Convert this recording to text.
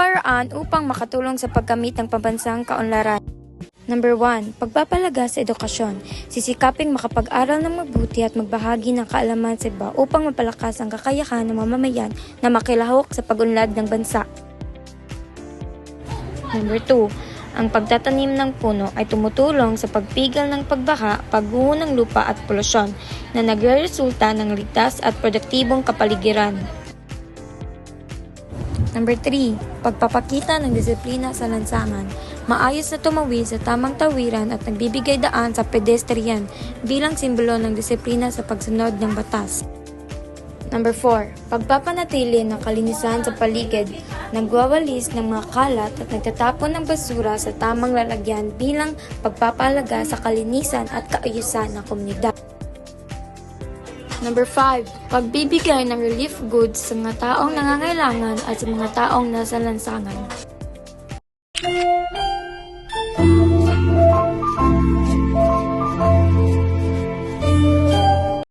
paraan upang makatulong sa pagkamit ng pambansang kaunlaran. Number 1. Pagpapalaga sa edukasyon. Sisikaping makapag-aral ng mabuti at magbahagi ng kaalaman sa iba upang mapalakas ang kakayahan ng mamamayan na makilahok sa pag-unlad ng bansa. Number 2. Ang pagtatanim ng puno ay tumutulong sa pagpigil ng pagbaha, pagguho ng lupa at polusyon na nagreresulta ng ligtas at produktibong kapaligiran. Number 3. Pagpapakita ng disiplina sa lansangan. Maayos na tumawid sa tamang tawiran at nagbibigay daan sa pedestrian bilang simbolo ng disiplina sa pagsunod ng batas. Number 4. Pagpapanatili ng kalinisan sa paligid. Nagwawalis ng mga kalat at nagtatapon ng basura sa tamang lalagyan bilang pagpapahalaga sa kalinisan at kaayusan ng komunidad. Number 5. Pagbibigay ng relief goods sa mga taong nangangailangan at sa mga taong nasa lansangan.